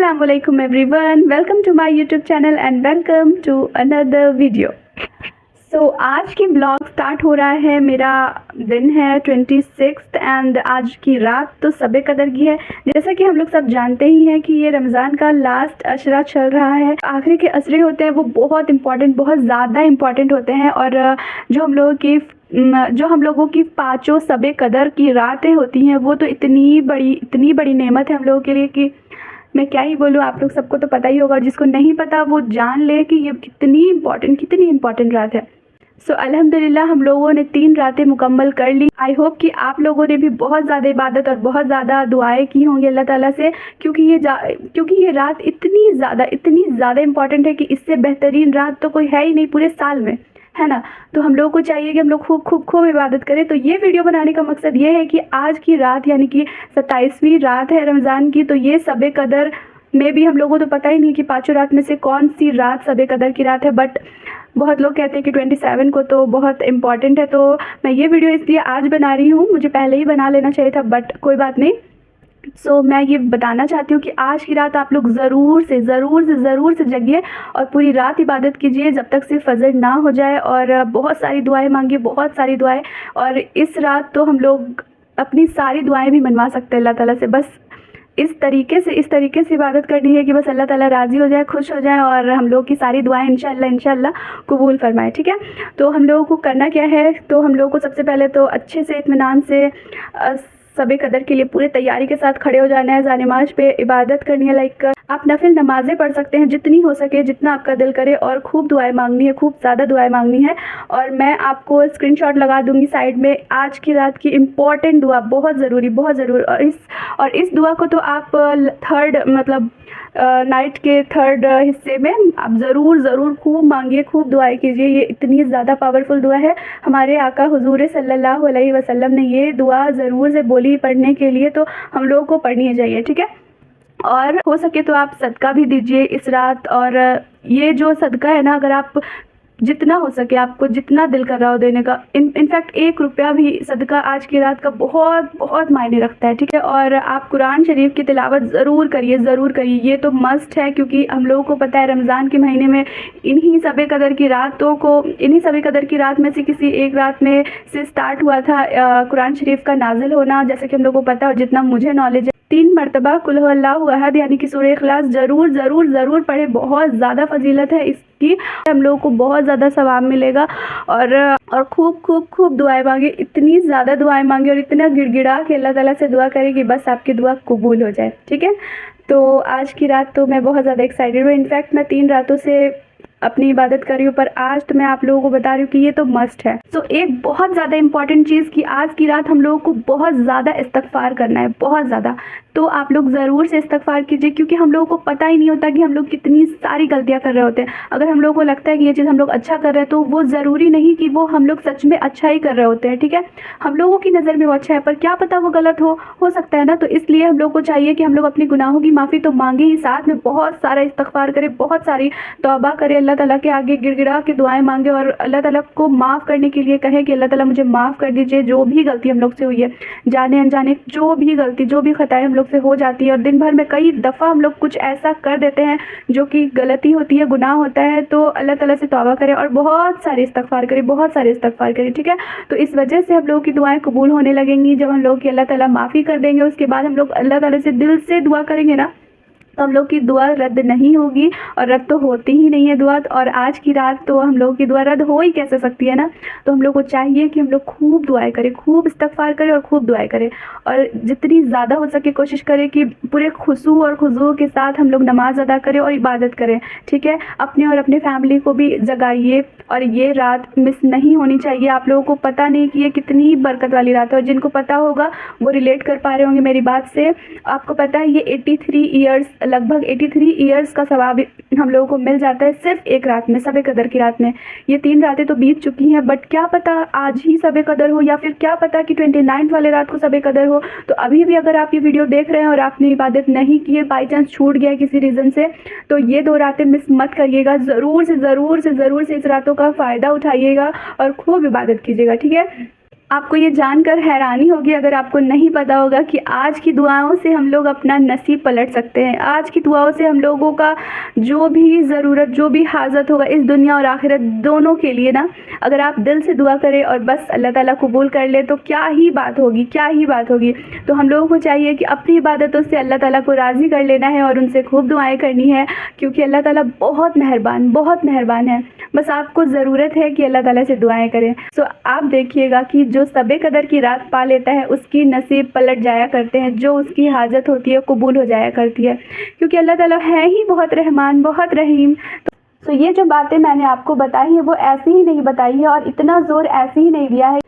Assalamualaikum everyone, welcome to my YouTube channel and welcome to another video. So आज की blog start हो रहा है। मेरा दिन है 26 एंड आज की रात तो सबे कदर की है। जैसा कि हम लोग सब जानते ही हैं कि ये रमज़ान का लास्ट अशरा चल रहा है। आखिरी के असरे होते हैं वो बहुत इंपॉर्टेंट, बहुत ज़्यादा इंपॉर्टेंट होते हैं। और जो हम लोगों की पाँचों सबे कदर की रातें होती हैं वो तो इतनी बड़ी नेमत है हम लोगों के लिए कि मैं क्या ही बोलूँ। आप लोग सबको तो पता ही होगा और जिसको नहीं पता वो जान ले कि ये कितनी इम्पॉर्टेंट रात है। सो अल्हम्दुलिल्लाह हम लोगों ने 3 रातें मुकम्मल कर ली। आई होप कि आप लोगों ने भी बहुत ज़्यादा इबादत और बहुत ज़्यादा दुआएं की होंगी अल्लाह ताला से, क्योंकि ये रात इतनी ज़्यादा इम्पॉर्टेंट है कि इससे बेहतरीन रात तो कोई है ही नहीं पूरे साल में, है ना। तो हम लोगों को चाहिए कि हम लोग खूब इबादत करें। तो ये वीडियो बनाने का मकसद ये है कि आज की रात यानी कि 27वीं रात है रमज़ान की। तो ये सबे कदर में भी हम लोगों को तो पता ही नहीं कि पाँचों रात में से कौन सी रात सबे कदर की रात है, बट बहुत लोग कहते हैं कि 27 को तो बहुत इम्पॉर्टेंट है। तो मैं ये वीडियो इसलिए आज बना रही हूँ, मुझे पहले ही बना लेना चाहिए था बट कोई बात नहीं। सो मैं ये बताना चाहती हूँ कि आज की रात आप लोग ज़रूर से जगिए और पूरी रात इबादत कीजिए जब तक से फजर ना हो जाए। और बहुत सारी दुआएं मांगिए, बहुत सारी दुआएं। और इस रात तो हम लोग अपनी सारी दुआएं भी मनवा सकते हैं अल्लाह ताला से। बस इस तरीके से इबादत करनी है कि बस अल्लाह ताला राज़ी हो जाए, खुश हो जाए और हम लोग की सारी दुआएं इंशाअल्लाह कबूल फरमाए। ठीक है, तो हम लोगों को करना क्या है। तो हम लोगों को सबसे पहले तो अच्छे से इत्मीनान से सबे कदर के लिए पूरे तैयारी के साथ खड़े हो जाना है। जानिमाज पे इबादत करनी है। लाइक आप नफिल नमाज़ें पढ़ सकते हैं जितनी हो सके, जितना आपका दिल करे, और खूब दुआएं मांगनी है, खूब ज़्यादा दुआएं मांगनी है। और मैं आपको स्क्रीनशॉट लगा दूंगी साइड में आज की रात की इम्पॉर्टेंट दुआ, बहुत ज़रूरी। और इस दुआ को तो आप नाइट के थर्ड हिस्से में आप ज़रूर खूब मांगिए, खूब दुआएं कीजिए। ये इतनी ज़्यादा पावरफुल दुआ है। हमारे आका हुजूर सल्लल्लाहु अलैहि वसल्लम ने ये दुआ ज़रूर से बोली पढ़ने के लिए, तो हम लोगों को पढ़नी चाहिए। ठीक है, और हो सके तो आप सदका भी दीजिए इस रात। और ये जो सदका है ना, अगर आप जितना हो सके, आपको जितना दिल कर रहा हो देने का, इनफैक्ट 1 रुपया भी सदका आज की रात का बहुत मायने रखता है। ठीक है, और आप कुरान शरीफ की तिलावत ज़रूर करिए। ये तो मस्ट है, क्योंकि हम लोगों को पता है रमज़ान के महीने में इन्हीं सबे कदर की रात में से किसी एक रात में से स्टार्ट हुआ था कुरान शरीफ का नाजिल होना, जैसे कि हम लोगों को पता है। और जितना मुझे नॉलेज है, 3 मरतबा कुल हुवल्लाहु अहद यानी कि सूरह इखलास ज़रूर पढ़े। बहुत ज़्यादा फजीलत है इसकी, हम लोगों को बहुत ज़्यादा सवाब मिलेगा। और खूब दुआएं मांगे, इतनी ज़्यादा दुआएं मांगे और इतना गिड़गिड़ा के अल्लाह ताला से दुआ करें कि बस आपकी दुआ कबूल हो जाए। ठीक है, तो आज की रात तो मैं बहुत ज़्यादा एक्साइटेड हूँ। इनफैक्ट मैं 3 रातों से अपनी इबादत कर रही हूँ, पर आज तो मैं आप लोगों को बता रही हूँ कि ये तो मस्ट है। तो एक बहुत ज़्यादा इंपॉर्टेंट चीज़ कि आज की रात हम लोगों को बहुत ज़्यादा इस्तगफार करना है, बहुत ज़्यादा। तो आप लोग ज़रूर से इस्तगफार कीजिए, क्योंकि हम लोगों को पता ही नहीं होता कि हम लोग कितनी सारी गलतियाँ कर रहे होते हैं। अगर हम लोगों को लगता है कि ये चीज़ हम लोग अच्छा कर रहे हैं, तो वो ज़रूरी नहीं कि वो हम लोग सच में अच्छा ही कर रहे होते हैं। ठीक है, हम लोगों की नज़र में वो अच्छा है, पर क्या पता वो गलत हो सकता है ना। तो इसलिए हम लोग को चाहिए कि हम लोग अपने गुनाहों की माफ़ी तो मांगे ही, साथ में बहुत सारा इस्तगफार करें, बहुत सारी तौबा करें, अल्लाह ताला के आगे गिड़गिड़ा के दुआएं मांगे और अल्लाह ताला को माफ़ करने के लिए कहें कि अल्लाह ताला मुझे माफ़ कर दीजिए जो भी गलती हम लोग से हुई है, जाने अनजाने जो भी गलती, जो भी खताएं हम लोग से हो जाती है। और दिन भर में कई दफ़ा हम लोग कुछ ऐसा कर देते हैं जो कि गलती होती है, गुनाह होता है। तो अल्लाह ताला से तौबा करें और बहुत सारे इस्तगफार करें। ठीक है, तो इस वजह से हम लोग की दुआएं कबूल होने लगेंगी। जब हम लोग की अल्लाह ताला माफ़ी कर देंगे, उसके बाद हम लोग अल्लाह ताला से दिल से दुआ करेंगे ना, तो हम लोग की दुआ रद्द नहीं होगी। और रद्द तो होती ही नहीं है दुआ। और आज की रात तो हम लोग की दुआ रद्द हो ही कैसे सकती है ना। तो हम लोग को चाहिए कि हम लोग खूब दुआएं करें, खूब इस्तगफार करें और खूब दुआएं करें। और जितनी ज़्यादा हो सके कोशिश करें कि पूरे खुशू और खुजू के साथ हम लोग नमाज अदा करें और इबादत करें। ठीक है, अपने और अपने फैमिली को भी जगाइए और ये रात मिस नहीं होनी चाहिए। आप लोगों को पता नहीं कि ये कितनी बरकत वाली रात है, और जिनको पता होगा वो रिलेट कर पा रहे होंगे मेरी बात से। आपको पता है ये 83 ईयर्स, लगभग 83 ईयर्स का सवाब हम लोगों को मिल जाता है सिर्फ एक रात में, सबे कदर की रात में। ये 3 रातें तो बीत चुकी हैं, बट क्या पता आज ही सबे कदर हो, या फिर क्या पता कि 29 वाले रात को सबे कदर हो। तो अभी भी अगर आप ये वीडियो देख रहे हैं और आपने इबादत नहीं की है, बाई चांस छूट गया है किसी रीज़न से, तो ये 2 रातें मिस मत करिएगा। ज़रूर से इस रातों का फ़ायदा उठाइएगा और खूब इबादत कीजिएगा। ठीक है, आपको ये जानकर हैरानी होगी अगर आपको नहीं पता होगा कि आज की दुआओं से हम लोग अपना नसीब पलट सकते हैं। आज की दुआओं से हम लोगों का जो भी ज़रूरत, जो भी हाजत होगा इस दुनिया और आखिरत दोनों के लिए ना, अगर आप दिल से दुआ करें और बस अल्लाह ताला कबूल कर ले तो क्या ही बात होगी, क्या ही बात होगी। तो हम लोगों को चाहिए कि अपनी इबादतों से अल्लाह ताला को राज़ी कर लेना है और उनसे खूब दुआएँ करनी है, क्योंकि अल्लाह ताला बहुत मेहरबान है। बस आपको ज़रूरत है कि अल्लाह ताला से दुआएँ करें। सो आप देखिएगा कि जो सबे कदर की रात पा लेता है उसकी नसीब पलट जाया करते हैं, जो उसकी हाजत होती है कबूल हो जाया करती है, क्योंकि अल्लाह ताला है ही बहुत रहमान, बहुत रहीम। तो ये जो बातें मैंने आपको बताई हैं वो ऐसे ही नहीं बताई है और इतना ज़ोर ऐसे ही नहीं दिया है।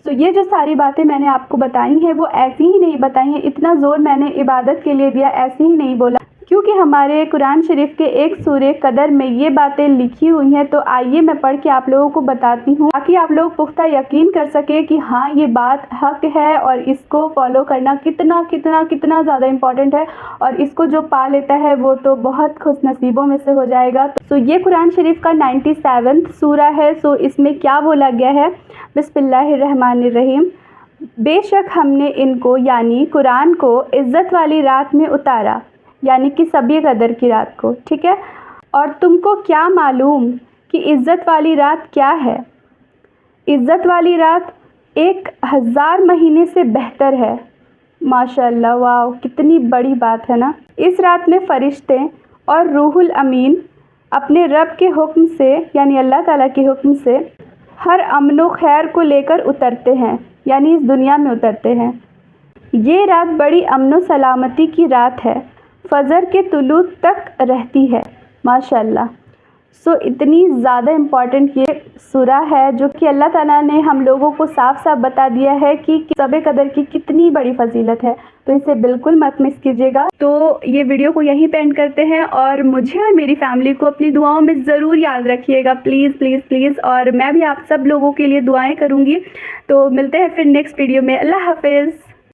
तो ये जो सारी बातें मैंने आपको बताई हैं वो ऐसी ही नहीं बताई हैं, इतना ज़ोर मैंने इबादत के लिए दिया ऐसे ही नहीं बोला, क्योंकि हमारे कुरान शरीफ के एक सूरे कदर में ये बातें लिखी हुई हैं। तो आइए मैं पढ़ के आप लोगों को बताती हूँ, ताकि आप लोग पुख्ता यकीन कर सके कि हाँ ये बात हक है और इसको फॉलो करना कितना कितना कितना ज़्यादा इम्पॉर्टेंट है, और इसको जो पा लेता है वो तो बहुत खुश नसीबों में से हो जाएगा। तो ये कुरान शरीफ का 97वां सूरा है। सो इसमें क्या बोला गया है, बिस्मिल्लाहिर्रहमानिर्रहीम। बेशक हमने इनको यानी कुरान को इज़्ज़त वाली रात में उतारा, यानी कि सबी कदर की रात को, ठीक है। और तुमको क्या मालूम कि इज़्ज़त वाली रात क्या है? इज़्ज़त वाली रात 1000 महीने से बेहतर है। माशाअल्लाह, वाह, कितनी बड़ी बात है ना। इस रात में फ़रिश्ते और रूहुल अमीन अपने रब के हुक्म से, यानी अल्लाह ताला के हुक्म से हर अमन व खैर को लेकर उतरते हैं, यानी इस दुनिया में उतरते हैं। ये रात बड़ी अमन व सलामती की रात है, फ़जर के तुलू तक रहती है। माशाअल्लाह। सो इतनी ज़्यादा इम्पॉर्टेंट ये सूरा है, जो कि अल्लाह ताला ने हम लोगों को साफ साफ बता दिया है कि सबे कदर की कितनी बड़ी फजीलत है। तो इसे बिल्कुल मत मिस कीजिएगा। तो ये वीडियो को यहीं पे एंड करते हैं, और मुझे और मेरी फैमिली को अपनी दुआओं में ज़रूर याद रखिएगा, प्लीज़ प्लीज़ प्लीज़। और मैं भी आप सब लोगों के लिए दुआएँ करूँगी। तो मिलते हैं फिर नेक्स्ट वीडियो में। अल्लाह हाफिज़।